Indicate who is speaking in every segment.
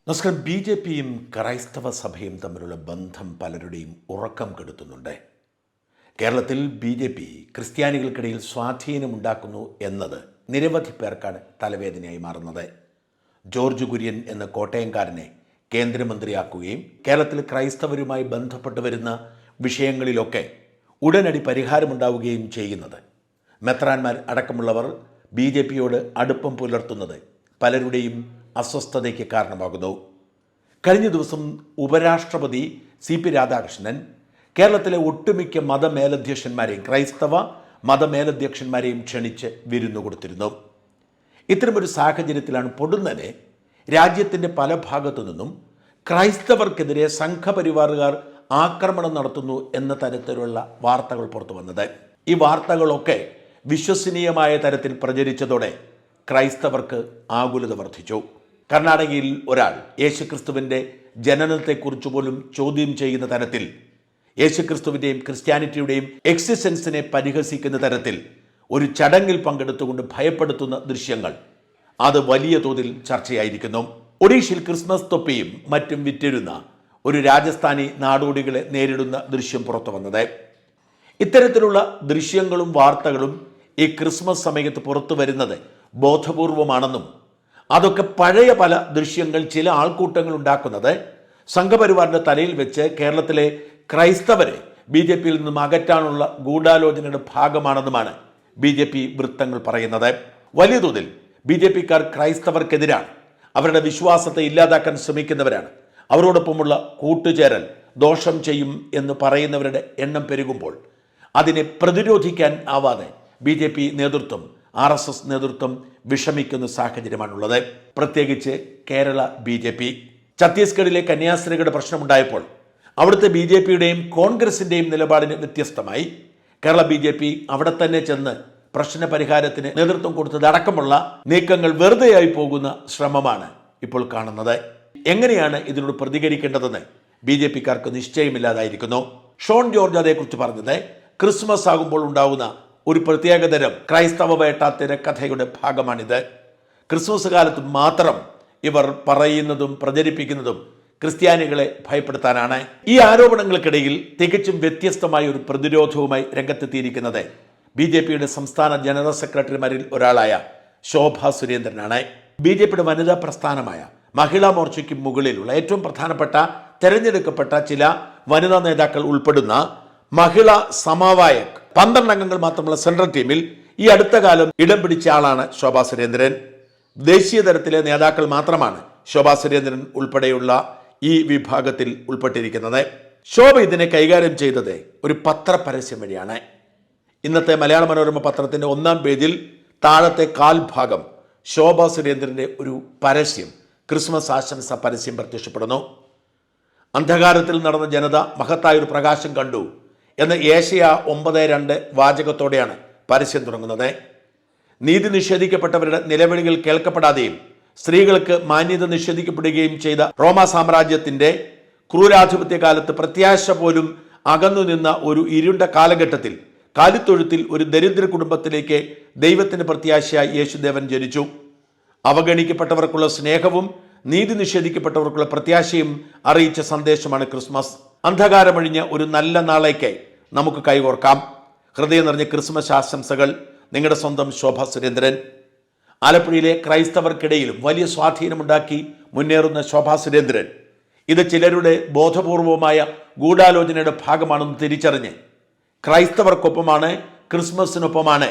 Speaker 1: നമസ്കാരം. B J പിയും ക്രൈസ്തവ സഭയും തമ്മിലുള്ള ബന്ധം പലരുടെയും ഉറക്കം കെടുത്തുന്നുണ്ട്. കേരളത്തിൽ ബി ജെ പി ക്രിസ്ത്യാനികൾക്കിടയിൽ സ്വാധീനമുണ്ടാക്കുന്നു എന്നത് നിരവധി പേർക്കാണ് തലവേദനയായി മാറുന്നത്. ജോർജ് കുര്യൻ എന്ന കോട്ടയംകാരനെ കേന്ദ്രമന്ത്രിയാക്കുകയും കേരളത്തിൽ ക്രൈസ്തവരുമായി ബന്ധപ്പെട്ട് വരുന്ന വിഷയങ്ങളിലൊക്കെ ഉടനടി പരിഹാരമുണ്ടാവുകയും ചെയ്യുന്നത് മെത്രാന്മാർ അടക്കമുള്ളവർ ബി ജെ പിയോട് അടുപ്പം പുലർത്തുന്നത് പലരുടെയും അസ്വസ്ഥതയ്ക്ക് കാരണമാകുന്നു. കഴിഞ്ഞ ദിവസം ഉപരാഷ്ട്രപതി CP രാധാകൃഷ്ണൻ കേരളത്തിലെ ഒട്ടുമിക്ക മതമേലധ്യക്ഷന്മാരെയും ക്രൈസ്തവ മതമേലധ്യക്ഷന്മാരെയും ക്ഷണിച്ച് വിരുന്നു കൊടുത്തിരുന്നു. ഇത്തരമൊരു സാഹചര്യത്തിലാണ് പൊടുന്നനെ രാജ്യത്തിൻ്റെ പല ഭാഗത്തു നിന്നും ക്രൈസ്തവർക്കെതിരെ സംഘപരിവാറുകാർ ആക്രമണം നടത്തുന്നു എന്ന തരത്തിലുള്ള വാർത്തകൾ പുറത്തു വന്നത്. ഈ വാർത്തകളൊക്കെ വിശ്വസനീയമായ തരത്തിൽ പ്രചരിച്ചതോടെ ക്രൈസ്തവർക്ക് ആകുലത വർദ്ധിച്ചു. കർണാടകയിൽ ഒരാൾ യേശുക്രിസ്തുവിൻ്റെ ജനനത്തെക്കുറിച്ച് പോലും ചോദ്യം ചെയ്യുന്ന തരത്തിൽ, യേശുക്രിസ്തുവിൻ്റെയും ക്രിസ്ത്യാനിറ്റിയുടെയും എക്സിസ്റ്റൻസിനെ പരിഹസിക്കുന്ന തരത്തിൽ ഒരു ചടങ്ങിൽ പങ്കെടുത്തുകൊണ്ട് ഭയപ്പെടുത്തുന്ന ദൃശ്യങ്ങൾ അത് വലിയ തോതിൽ ചർച്ചയായിരിക്കുന്നു. ഒഡീഷയിൽ ക്രിസ്മസ് തൊപ്പിയും മറ്റും വിറ്റിരുന്ന ഒരു രാജസ്ഥാനി നാടോടികളെ നേരിടുന്ന ദൃശ്യം പുറത്തു വന്നത്. ഇത്തരത്തിലുള്ള ദൃശ്യങ്ങളും വാർത്തകളും ഈ ക്രിസ്മസ് സമയത്ത് പുറത്തു വരുന്നത് ബോധപൂർവമാണെന്നും അതൊക്കെ പഴയ പല ദൃശ്യങ്ങൾ ചില ആൾക്കൂട്ടങ്ങൾ ഉണ്ടാക്കുന്നത് സംഘപരിവാറിൻ്റെ തലയിൽ വെച്ച് കേരളത്തിലെ ക്രൈസ്തവരെ BJP യിൽ നിന്നും അകറ്റാനുള്ള ഗൂഢാലോചനയുടെ ഭാഗമാണെന്നുമാണ് BJP വൃത്തങ്ങൾ പറയുന്നത്. വലിയ തോതിൽ BJPക്കാർ ക്രൈസ്തവർക്കെതിരാണ്. അവരുടെ വിശ്വാസത്തെ ഇല്ലാതാക്കാൻ ശ്രമിക്കുന്നവരാണ്. അവരോടൊപ്പമുള്ള കൂട്ടുചേരൽ ദോഷം ചെയ്യും എന്ന് പറയുന്നവരുടെ എണ്ണം പെരുകുമ്പോൾ അതിനെ പ്രതിരോധിക്കാൻ ആവാതെ BJP നേതൃത്വം, RSS നേതൃത്വം വിഷമിക്കുന്ന സാഹചര്യമാണുള്ളത്. പ്രത്യേകിച്ച് കേരള BJP. ഛത്തീസ്ഗഡിലെ കന്യാസ്ത്രീകളുടെ പ്രശ്നമുണ്ടായപ്പോൾ അവിടുത്തെ BJPയുടെയും കോൺഗ്രസിൻ്റെയും നിലപാടിന് വ്യത്യസ്തമായി കേരള BJP അവിടെ തന്നെ ചെന്ന് പ്രശ്ന പരിഹാരത്തിന് നേതൃത്വം കൊടുത്തതടക്കമുള്ള നീക്കങ്ങൾ വെറുതെയായി പോകുന്ന ശ്രമമാണ് ഇപ്പോൾ കാണുന്നത്. എങ്ങനെയാണ് ഇതിനോട് പ്രതികരിക്കേണ്ടതെന്ന് BJPക്കാർക്ക് നിശ്ചയമില്ലാതായിരിക്കുന്നു. ഷോൺ ജോർജ് അതേക്കുറിച്ച് പറഞ്ഞത് ക്രിസ്മസ് ആകുമ്പോൾ ഉണ്ടാകുന്ന ഒരു പ്രത്യേകതരം ക്രൈസ്തവ വേട്ട തിരക്കഥയുടെ ഭാഗമാണിത്. ക്രിസ്മസ് കാലത്ത് മാത്രം ഇവർ പറയുന്നതും പ്രചരിപ്പിക്കുന്നതും ക്രിസ്ത്യാനികളെ ഭയപ്പെടുത്താനാണ്. ഈ ആരോപണങ്ങൾക്കിടയിൽ തികച്ചും വ്യത്യസ്തമായ ഒരു പ്രതിരോധവുമായി രംഗത്തെത്തിയിരിക്കുന്നത് BJPയുടെ സംസ്ഥാന ജനറൽ സെക്രട്ടറിമാരിൽ ഒരാളായ ശോഭാ സുരേന്ദ്രനാണ്. BJPയുടെ വനിതാ പ്രസ്ഥാനമായ മഹിളാ മോർച്ചയ്ക്ക് മുകളിലുള്ള ഏറ്റവും പ്രധാനപ്പെട്ട തെരഞ്ഞെടുക്കപ്പെട്ട ചില വനിതാ നേതാക്കൾ ഉൾപ്പെടുന്ന മഹിളാ സമവായക് 12 അംഗങ്ങൾ മാത്രമുള്ള സെൻട്രൽ ടീമിൽ ഈ അടുത്ത കാലം ഇടം പിടിച്ച ആളാണ് ശോഭാ സുരേന്ദ്രൻ. ദേശീയ തലത്തിലെ നേതാക്കൾ മാത്രമാണ് ശോഭാ സുരേന്ദ്രൻ ഉൾപ്പെടെയുള്ള ഈ വിഭാഗത്തിൽ ഉൾപ്പെട്ടിരിക്കുന്നത്. ശോഭ ഇതിനെ കൈകാര്യം ചെയ്തത് ഒരു പത്രപരസ്യം വഴിയാണ്. ഇന്നത്തെ മലയാള മനോരമ പത്രത്തിൻ്റെ 1-ാം പേജിൽ താഴത്തെ കാൽഭാഗം ശോഭാ സുരേന്ദ്രൻ്റെ ഒരു പരസ്യം, ക്രിസ്മസ് ആശംസ പരസ്യം പ്രത്യക്ഷപ്പെടുന്നു. അന്ധകാരത്തിൽ നടന്ന ജനത മഹത്തായൊരു പ്രകാശം കണ്ടു എന്ന ഏഷ്യ 9:2 വാചകത്തോടെയാണ് പരസ്യം തുടങ്ങുന്നത്. നീതി നിഷേധിക്കപ്പെട്ടവരുടെ നിലവിളികൾ കേൾക്കപ്പെടാതെയും സ്ത്രീകൾക്ക് മാന്യത നിഷേധിക്കപ്പെടുകയും ചെയ്ത റോമാ സാമ്രാജ്യത്തിൻ്റെ ക്രൂരാധിപത്യ കാലത്ത് പ്രത്യാശ പോലും അകന്നു നിന്ന ഒരു ഇരുണ്ട കാലഘട്ടത്തിൽ കാലിത്തൊഴുത്തിൽ ഒരു ദരിദ്ര കുടുംബത്തിലേക്ക് ദൈവത്തിന് പ്രത്യാശയായി യേശുദേവൻ ജനിച്ചു. അവഗണിക്കപ്പെട്ടവർക്കുള്ള സ്നേഹവും നീതി നിഷേധിക്കപ്പെട്ടവർക്കുള്ള പ്രത്യാശയും അറിയിച്ച സന്ദേശമാണ് ക്രിസ്മസ്. അന്ധകാരമഴിഞ്ഞ ഒരു നല്ല നാളേക്ക് നമുക്ക് കൈകോർക്കാം. ഹൃദയം നിറഞ്ഞ ക്രിസ്മസ് ആശംസകൾ. നിങ്ങളുടെ സ്വന്തം ശോഭാ സുരേന്ദ്രൻ. ആലപ്പുഴയിലെ ക്രൈസ്തവർക്കിടയിലും വലിയ സ്വാധീനമുണ്ടാക്കി മുന്നേറുന്ന ശോഭാ സുരേന്ദ്രൻ ഇത് ചിലരുടെ ബോധപൂർവമായ ഗൂഢാലോചനയുടെ ഭാഗമാണെന്ന് തിരിച്ചറിഞ്ഞ് ക്രൈസ്തവർക്കൊപ്പമാണ്, ക്രിസ്മസിനൊപ്പമാണ്,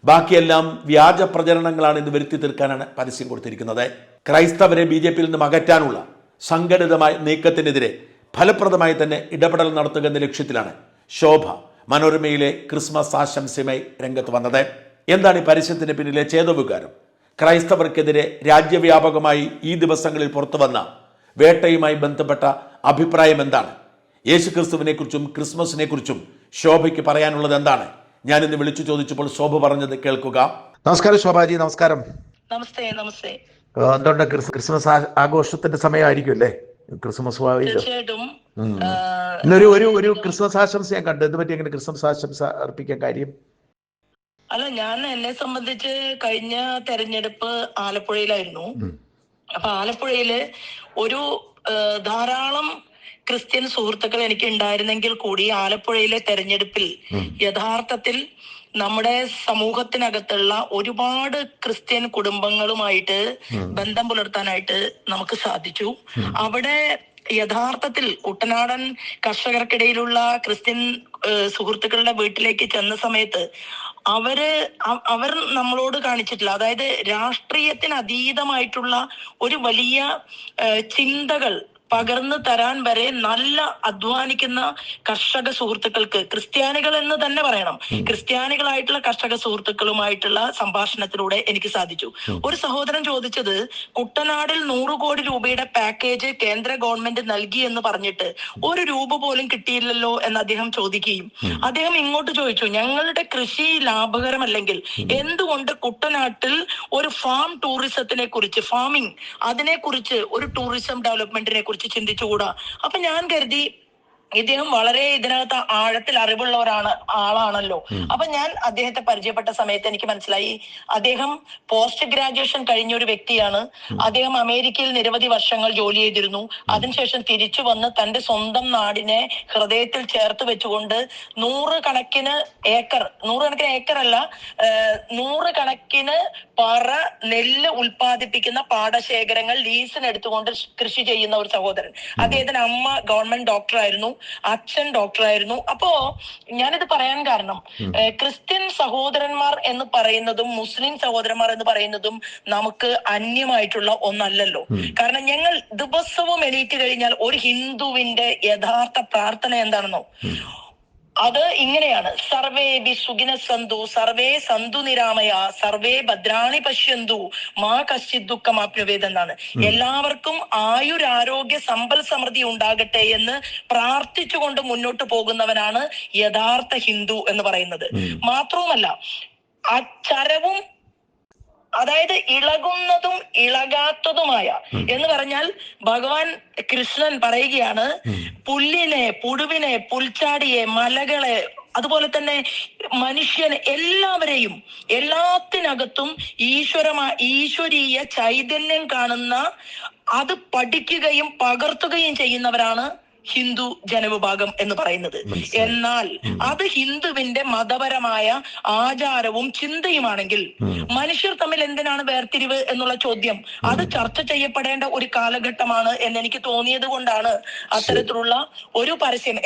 Speaker 1: ബാക്കിയെല്ലാം വ്യാജ പ്രചരണങ്ങളാണ് എന്ന് വരുത്തി തീർക്കാനാണ് പരസ്യം കൊടുത്തിരിക്കുന്നത്. ക്രൈസ്തവരെ BJPയിൽ നിന്നും അകറ്റാനുള്ള സംഘടിതമായ നീക്കത്തിനെതിരെ ഫലപ്രദമായി തന്നെ ഇടപെടൽ നടത്തുക എന്ന ലക്ഷ്യത്തിലാണ് ശോഭ മനോരമയിലെ ക്രിസ്മസ് ആശംസയുമായി രംഗത്ത് വന്നത്. എന്താണ് ഈ പരസ്യത്തിന് പിന്നിലെ ചേതോവികാരം? ക്രൈസ്തവർക്കെതിരെ രാജ്യവ്യാപകമായി ഈ ദിവസങ്ങളിൽ പുറത്തു വന്ന വേട്ടയുമായി ബന്ധപ്പെട്ട അഭിപ്രായം എന്താണ്? യേശുക്രിസ്തുവിനെ കുറിച്ചും ക്രിസ്മസിനെ കുറിച്ചും ശോഭയ്ക്ക് പറയാനുള്ളത് എന്താണ്? ഞാനിന്ന് വിളിച്ചു ചോദിച്ചപ്പോൾ ശോഭ പറഞ്ഞത് കേൾക്കുക. നമസ്കാരം ശോഭാജി. നമസ്കാരം.
Speaker 2: നമസ്തേ. നമസ്തേ.
Speaker 1: എന്തുകൊണ്ട് ക്രിസ്മസ് ആഘോഷത്തിന്റെ സമയമായിരിക്കും അല്ലേ? ക്രിസ്മസ്
Speaker 2: തീർച്ചയായിട്ടും
Speaker 1: ഒരു ക്രിസ്മസ് ആശംസ ഞാൻ കണ്ടു. എന്ത് പറ്റി എങ്ങനെ ക്രിസ്മസ് ആശംസ അർപ്പിക്കാൻ കാര്യം?
Speaker 2: അല്ല, എന്നെ സംബന്ധിച്ച് കഴിഞ്ഞ തെരഞ്ഞെടുപ്പ് ആലപ്പുഴയിലായിരുന്നു. അപ്പൊ ആലപ്പുഴയില് ഒരു ധാരാളം ക്രിസ്ത്യൻ സുഹൃത്തുക്കൾ എനിക്ക് ഉണ്ടായിരുന്നെങ്കിൽ കൂടി ആലപ്പുഴയിലെ തെരഞ്ഞെടുപ്പിൽ യഥാർത്ഥത്തിൽ നമ്മുടെ സമൂഹത്തിനകത്തുള്ള ഒരുപാട് ക്രിസ്ത്യൻ കുടുംബങ്ങളുമായിട്ട് ബന്ധം പുലർത്താനായിട്ട് നമുക്ക് സാധിച്ചു. അവിടെ യഥാർത്ഥത്തിൽ കുട്ടനാടൻ കർഷകർക്കിടയിലുള്ള ക്രിസ്ത്യൻ സുഹൃത്തുക്കളുടെ വീട്ടിലേക്ക് ചെന്ന സമയത്ത് അവർ നമ്മളോട് കാണിച്ചിട്ടില്ല, അതായത് രാഷ്ട്രീയത്തിന് അതീതമായിട്ടുള്ള ഒരു വലിയ ചിന്തകൾ പകർന്നു തരാൻ വരെ നല്ല അധ്വാനിക്കുന്ന കർഷക സുഹൃത്തുക്കൾക്ക്, ക്രിസ്ത്യാനികൾ എന്ന് തന്നെ പറയണം, ക്രിസ്ത്യാനികളായിട്ടുള്ള കർഷക സുഹൃത്തുക്കളുമായിട്ടുള്ള സംഭാഷണത്തിലൂടെ എനിക്ക് സാധിച്ചു. ഒരു സഹോദരൻ ചോദിച്ചത്, കുട്ടനാടിൽ 100 കോടി രൂപയുടെ പാക്കേജ് കേന്ദ്ര ഗവൺമെന്റ് നൽകി എന്ന് പറഞ്ഞിട്ട് 1 രൂപ പോലും കിട്ടിയില്ലല്ലോ എന്ന് അദ്ദേഹം ചോദിക്കുകയും അദ്ദേഹം ഇങ്ങോട്ട് ചോദിച്ചു, ഞങ്ങളുടെ കൃഷി ലാഭകരമല്ലെങ്കിൽ എന്തുകൊണ്ട് കുട്ടനാട്ടിൽ ഒരു ഫാം ടൂറിസത്തിനെ കുറിച്ച്, ഫാമിംഗ് അതിനെ കുറിച്ച്, ഒരു ടൂറിസം ഡെവലപ്മെന്റിനെ കുറിച്ച് ചിന്തിച്ചുകൂടാ? അപ്പൊ ഞാൻ കരുതി ഇദ്ദേഹം വളരെ ഇതിനകത്ത് ആഴത്തിൽ അറിവുള്ള ആളാണല്ലോ. അപ്പൊ ഞാൻ അദ്ദേഹത്തെ പരിചയപ്പെട്ട സമയത്ത് എനിക്ക് മനസ്സിലായി അദ്ദേഹം പോസ്റ്റ് ഗ്രാജുവേഷൻ കഴിഞ്ഞ ഒരു വ്യക്തിയാണ്. അദ്ദേഹം അമേരിക്കയിൽ നിരവധി വർഷങ്ങൾ ജോലി ചെയ്തിരുന്നു. അതിനുശേഷം തിരിച്ചു വന്ന് തന്റെ സ്വന്തം നാടിനെ ഹൃദയത്തിൽ ചേർത്ത് വെച്ചുകൊണ്ട് 100 കണക്കിന് ഏക്കറല്ല 100 കണക്കിന് പറ നെല്ല് ഉൽപ്പാദിപ്പിക്കുന്ന പാടശേഖരങ്ങൾ ലീസിന് എടുത്തുകൊണ്ട് കൃഷി ചെയ്യുന്ന ഒരു സഹോദരൻ. അദ്ദേഹത്തിന് അമ്മ ഗവൺമെന്റ് ഡോക്ടറായിരുന്നു, അച്ഛൻ ഡോക്ടറായിരുന്നു. അപ്പോ ഞാനിത് പറയാൻ കാരണം, ക്രിസ്ത്യൻ സഹോദരന്മാർ എന്ന് പറയുന്നതും മുസ്ലിം സഹോദരന്മാർ എന്ന് പറയുന്നതും നമുക്ക് അന്യമായിട്ടുള്ള ഒന്നല്ലല്ലോ. കാരണം ഞങ്ങൾ ദിവസവും എണീറ്റ് കഴിഞ്ഞാൽ ഒരു ഹിന്ദുവിന്റെ യഥാർത്ഥ പ്രാർത്ഥന എന്താണെന്നോ? അത് ഇങ്ങനെയാണ്: സർവേ സുഖിന സന്തു, സർവേ സന്തു നിരാമയ, സർവേ ഭദ്രാണി പശ്യന്തു, മാ കശ്ചിത് ദുഃഖമാപ്നുവേദ് എന്നാണ്. എല്ലാവർക്കും ആയുരാരോഗ്യ സമ്പൽ സമൃദ്ധി ഉണ്ടാകട്ടെ എന്ന് പ്രാർത്ഥിച്ചുകൊണ്ട് മുന്നോട്ട് പോകുന്നവനാണ് യഥാർത്ഥ ഹിന്ദു എന്ന് പറയുന്നത്. മാത്രവുമല്ല, അച്ചരവും, അതായത് ഇളകുന്നതും ഇളകാത്തതുമായ എന്ന് പറഞ്ഞാൽ ഭഗവാൻ കൃഷ്ണൻ പറയുകയാണ്, പുല്ലിനെ, പുഴുവിനെ, പുൽച്ചാടിയെ, മലകളെ, അതുപോലെ തന്നെ മനുഷ്യനെ, എല്ലാത്തിനകത്തും ഈശ്വരീയ ചൈതന്യം കാണുന്ന, അത് പഠിക്കുകയും പകർത്തുകയും ചെയ്യുന്നവരാണ് ഹിന്ദു ജനവിഭാഗം എന്ന് പറയുന്നത്. എന്നാൽ അത് ഹിന്ദുവിന്റെ മതപരമായ ആചാരവും ചിന്തയുമാണെങ്കിൽ മനുഷ്യർ തമ്മിൽ എന്തിനാണ് വേർതിരിവ് എന്നുള്ള ചോദ്യം അത് ചർച്ച ചെയ്യപ്പെടേണ്ട ഒരു കാലഘട്ടമാണ് എന്ന് എനിക്ക് തോന്നിയത് കൊണ്ടാണ് അത്തരത്തിലുള്ള ഒരു പരസ്യം.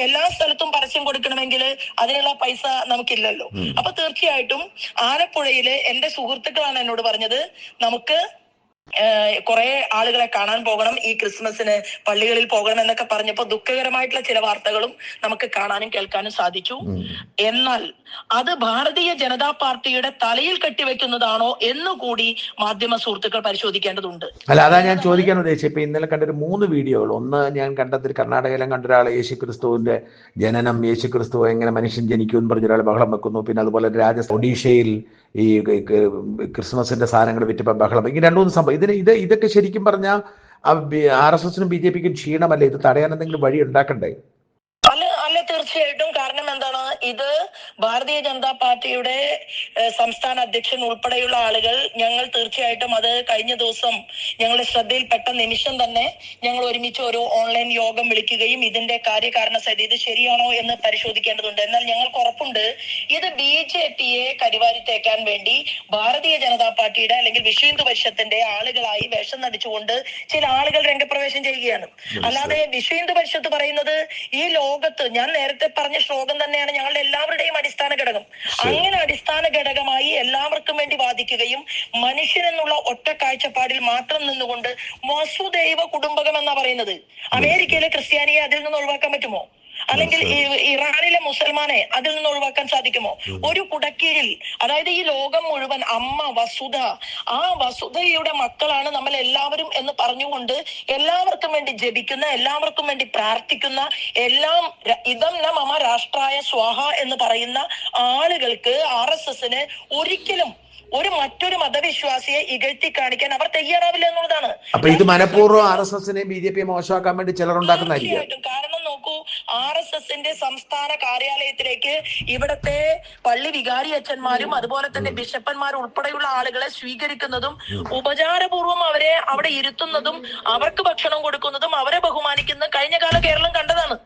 Speaker 2: എല്ലാ സ്ഥലത്തും പരസ്യം കൊടുക്കണമെങ്കിൽ അതിനുള്ള പൈസ നമുക്കില്ലല്ലോ. അപ്പൊ തീർച്ചയായിട്ടും ആലപ്പുഴയില് എന്റെ സുഹൃത്തുക്കളാണ് എന്നോട് പറഞ്ഞത്, നമുക്ക് കുറെ ആളുകളെ കാണാൻ പോകണം, ഈ ക്രിസ്മസിന് പള്ളികളിൽ പോകണം എന്നൊക്കെ പറഞ്ഞപ്പോ ദുഃഖകരമായിട്ടുള്ള ചില വാർത്തകളും നമുക്ക് കാണാനും കേൾക്കാനും സാധിച്ചു. എന്നാൽ അത് ഭാരതീയ ജനതാ പാർട്ടിയുടെ തലയിൽ കെട്ടിവെക്കുന്നതാണോ എന്നുകൂടി മാധ്യമ സുഹൃത്തുക്കൾ പരിശോധിക്കേണ്ടതുണ്ട്.
Speaker 3: അല്ല, അതാ ഞാൻ ചോദിക്കാൻ ഉദ്ദേശിച്ചത്. ഇപ്പൊ ഇന്നലെ കണ്ടൊരു 3 വീഡിയോകൾ, ഒന്ന് ഞാൻ കണ്ടതിൽ കർണാടകയിലും കണ്ട ഒരാൾ യേശുക്രിസ്തുവിന്റെ ജനനം, യേശുക്രിസ്തു എങ്ങനെ മനുഷ്യൻ ജനിക്കുമെന്ന് പറഞ്ഞ ഒരാൾ ബഹളം വെക്കുന്നു. പിന്നെ അതുപോലെ ഒഡീഷയിൽ ഈ ക്രിസ്മസിന്റെ സാധനങ്ങൾ വിറ്റപ്പം ബഹളം. ഇങ്ങനെ 2-3 സംഭവം. ഇതൊക്കെ ശരിക്കും പറഞ്ഞാൽ RSSനും BJPക്കും ക്ഷീണമല്ലേ? ഇത് തടയാൻ എന്തെങ്കിലും വഴി ഉണ്ടാക്കണ്ടേ?
Speaker 2: അല്ല, തീർച്ചയായിട്ടും. കാരണം എന്താണ്, ഇത് ഭാരതീയ ജനതാ പാർട്ടിയുടെ സംസ്ഥാന അധ്യക്ഷൻ ഉൾപ്പെടെയുള്ള ആളുകൾ, ഞങ്ങൾ തീർച്ചയായിട്ടും അത് കഴിഞ്ഞ ദിവസം ഞങ്ങളുടെ ശ്രദ്ധയിൽപ്പെട്ട നിമിഷം തന്നെ ഞങ്ങൾ ഒരുമിച്ച് ഒരു ഓൺലൈൻ യോഗം വിളിക്കുകയും ഇതിന്റെ കാര്യകാരണ സഹിതം ഇത് ശരിയാണോ എന്ന് പരിശോധിക്കേണ്ടതുണ്ട്. എന്നാൽ ഞങ്ങൾക്ക് ഉറപ്പുണ്ട്, ഇത് BJPയെ കരിവാരിത്തേക്കാൻ വേണ്ടി ഭാരതീയ ജനതാ പാർട്ടിയുടെ അല്ലെങ്കിൽ വിശ്വ ഹിന്ദു പരിഷത്തിന്റെ ആളുകളായി വേഷം നടിച്ചുകൊണ്ട് ചില ആളുകൾ രംഗപ്രവേശം ചെയ്യുകയാണ്. അല്ലാതെ വിശ്വ ഹിന്ദു പരിഷത്ത് പറയുന്നത് ഈ ലോകത്ത്, ഞാൻ നേരത്തെ പറഞ്ഞ ശ്ലോകം തന്നെയാണ് ഞങ്ങളുടെ എല്ലാവരുടെയും അടിസ്ഥാന ഘടകം. അങ്ങനെ അടിസ്ഥാന ഘടകമായി എല്ലാവർക്കും വേണ്ടി വാദിക്കുകയും മനുഷ്യൻ എന്നുള്ള ഒറ്റ കാഴ്ചപ്പാടിൽ മാത്രം നിന്നുകൊണ്ട് വസുദൈവ കുടുംബകം എന്നാ പറയുന്നത്. അമേരിക്കയിലെ ക്രിസ്ത്യാനിയെ അതിൽ നിന്ന് ഒഴിവാക്കാൻ പറ്റുമോ? അല്ലെങ്കിൽ ഇറാനിലെ മുസൽമാനെ അതിൽ നിന്ന് ഒഴിവാക്കാൻ സാധിക്കുമോ? ഒരു കുടക്കീഴിൽ, അതായത് ഈ ലോകം മുഴുവൻ അമ്മ വസുധ, ആ വസുധയുടെ മക്കളാണ് നമ്മൾ എല്ലാവരും എന്ന് പറഞ്ഞുകൊണ്ട് എല്ലാവർക്കും വേണ്ടി ജപിക്കുന്ന, എല്ലാവർക്കും വേണ്ടി പ്രാർത്ഥിക്കുന്ന, എല്ലാം ഇതം ന മമ രാഷ്ട്രായ സ്വാഹ എന്ന് പറയുന്ന ആളുകൾക്ക്, RSSന് ഒരിക്കലും മറ്റൊരു മതവിശ്വാസിയെ ഇകഴ്ത്തി കാണിക്കാൻ അവർ തയ്യാറാവില്ല എന്നുള്ളതാണ്.
Speaker 3: അപ്പൊ ഇത് മനഃപൂർവ്വം RSSനെയും BJPയെ മോശമാക്കാൻ വേണ്ടി ചിലർ ഉണ്ടാക്കുന്നതായിരിക്കും.
Speaker 2: കാരണം നോക്കൂ, RSSന്റെ സംസ്ഥാന കാര്യാലയത്തിലേക്ക് ഇവിടത്തെ പള്ളി വികാരി അച്ഛന്മാരും അതുപോലെ തന്നെ ബിഷപ്പന്മാരും ഉൾപ്പെടെയുള്ള ആളുകളെ സ്വീകരിക്കുന്നതും ഉപചാരപൂർവ്വം അവരെ അവിടെ ഇരുത്തുന്നതും അവർക്ക് ഭക്ഷണം കൊടുക്കുന്നതും അവരെ ബഹുമാനിക്കുന്നതും കഴിഞ്ഞ കാല കേരളം കണ്ടതാണ്.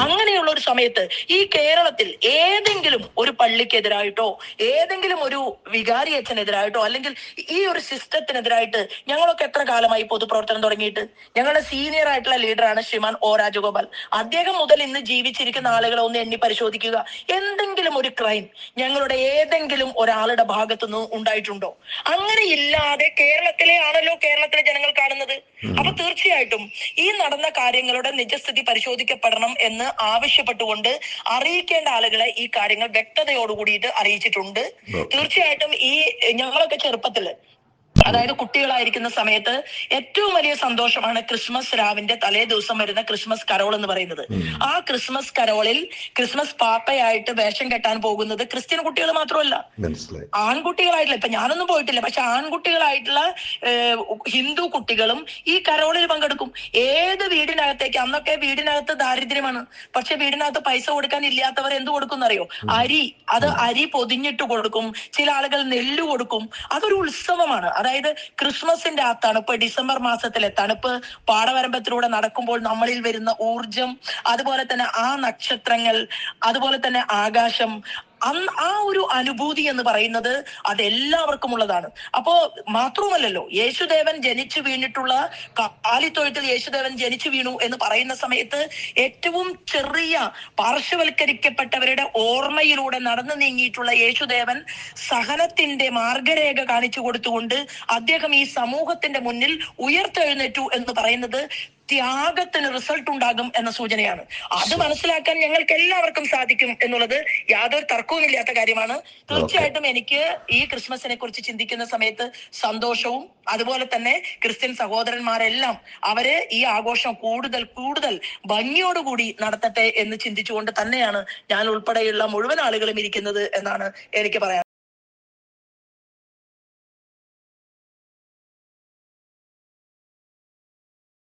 Speaker 2: അങ്ങനെയുള്ള ഒരു സമയത്ത് ഈ കേരളത്തിൽ ഏതെങ്കിലും ഒരു പള്ളിക്കെതിരായിട്ടോ ഏതെങ്കിലും ഒരു വികാരി അച്ഛനെതിരായിട്ടോ അല്ലെങ്കിൽ ഈ ഒരു സിസ്റ്റത്തിനെതിരായിട്ട് ഞങ്ങളൊക്കെ എത്ര കാലമായി പൊതുപ്രവർത്തനം തുടങ്ങിയിട്ട്? ഞങ്ങളുടെ സീനിയർ ആയിട്ടുള്ള ലീഡറാണ് ശ്രീമാൻ O രാജഗോപാൽ. അദ്ദേഹം മുതൽ ഇന്ന് ജീവിച്ചിരിക്കുന്ന ആളുകളെ ഒന്ന് എണ്ണി പരിശോധിക്കുക. എന്തെങ്കിലും ഒരു ക്രൈം ഞങ്ങളുടെ ഏതെങ്കിലും ഒരാളുടെ ഭാഗത്തുനിന്ന് ഉണ്ടായിട്ടുണ്ടോ? അങ്ങനെ ഇല്ലാതെ കേരളത്തിലെ ജനങ്ങൾ കാണുന്നത്. അപ്പൊ തീർച്ചയായിട്ടും ഈ നടന്ന കാര്യങ്ങളുടെ നിജസ്ഥിതി പരിശോധിക്കപ്പെടണം എന്ന് ആവശ്യപ്പെട്ടുകൊണ്ട് അറിയിക്കേണ്ട ആളുകളെ ഈ കാര്യങ്ങൾ വ്യക്തതയോടുകൂടിയിട്ട് അറിയിച്ചിട്ടുണ്ട്. തീർച്ചയായിട്ടും ഈ ഞങ്ങളൊക്കെ ചെറുപ്പത്തില്, അതായത് കുട്ടികളായിരിക്കുന്ന സമയത്ത് ഏറ്റവും വലിയ സന്തോഷമാണ് ക്രിസ്മസ് രാവിന്റെ തലേ ദിവസം വരുന്ന ക്രിസ്മസ് കരോൾ എന്ന് പറയുന്നത്. ആ ക്രിസ്മസ് കരോളിൽ ക്രിസ്മസ് പാപ്പയായിട്ട് വേഷം കെട്ടാൻ പോകുന്നത് ക്രിസ്ത്യൻ കുട്ടികൾ മാത്രമല്ല, ആൺകുട്ടികളായിട്ടുള്ള, ഇപ്പൊ ഞാനൊന്നും പോയിട്ടില്ല, പക്ഷെ ആൺകുട്ടികളായിട്ടുള്ള ഹിന്ദു കുട്ടികളും ഈ കരോളിൽ പങ്കെടുക്കും. ഏത് വീടിനകത്തേക്ക്, അന്നൊക്കെ വീടിനകത്ത് ദാരിദ്ര്യമാണ്, പക്ഷെ വീടിനകത്ത് പൈസ കൊടുക്കാൻ ഇല്ലാത്തവർ എന്ത് കൊടുക്കും എന്നറിയോ? അരി പൊതിഞ്ഞിട്ട് കൊടുക്കും. ചില ആളുകൾ നെല്ല് കൊടുക്കും. അതൊരു ഉത്സവമാണ്. അതായത് ക്രിസ്മസിന്റെ ആ തണുപ്പ്, ഡിസംബർ മാസത്തിലെ തണുപ്പ്, പാടവരമ്പത്തിലൂടെ നടക്കുമ്പോൾ നമ്മളിൽ വരുന്ന ഊർജം, അതുപോലെ തന്നെ ആ നക്ഷത്രങ്ങൾ, അതുപോലെ തന്നെ ആകാശം, ആ ഒരു അനുഭൂതി എന്ന് പറയുന്നത് അതെല്ലാവർക്കും ഉള്ളതാണ്. അപ്പോ മാത്രവുമല്ലല്ലോ, യേശുദേവൻ ജനിച്ചു വീണിട്ടുള്ള കാലിത്തൊഴുത്തിൽ യേശുദേവൻ ജനിച്ചു വീണു എന്ന് പറയുന്ന സമയത്ത് ഏറ്റവും ചെറിയ പാർശ്വവൽക്കരിക്കപ്പെട്ടവരുടെ ഓർമ്മയിലൂടെ നടന്നു നീങ്ങിയിട്ടുള്ള യേശുദേവൻ സഹനത്തിന്റെ മാർഗരേഖ കാണിച്ചു കൊടുത്തുകൊണ്ട് അദ്ദേഹം ഈ സമൂഹത്തിന്റെ മുന്നിൽ ഉയർത്തെഴുന്നേറ്റു എന്ന് പറയുന്നത് ത്യാഗത്തിന് റിസൾട്ട് ഉണ്ടാകും എന്ന സൂചനയാണ്. അത് മനസ്സിലാക്കാൻ ഞങ്ങൾക്ക് എല്ലാവർക്കും സാധിക്കും എന്നുള്ളത് യാതൊരു തർക്കവുമില്ലാത്ത കാര്യമാണ്. തീർച്ചയായിട്ടും എനിക്ക് ഈ ക്രിസ്മസിനെ കുറിച്ച് ചിന്തിക്കുന്ന സമയത്ത് സന്തോഷവും, അതുപോലെ തന്നെ ക്രിസ്ത്യൻ സഹോദരന്മാരെല്ലാം അവര് ഈ ആഘോഷം കൂടുതൽ ഭംഗിയോടുകൂടി നടത്തട്ടെ എന്ന് ചിന്തിച്ചുകൊണ്ട് തന്നെയാണ് ഞാൻ ഉൾപ്പെടെയുള്ള മുഴുവൻ ആളുകളും ഇരിക്കുന്നത് എന്നാണ് എനിക്ക് പറയാൻ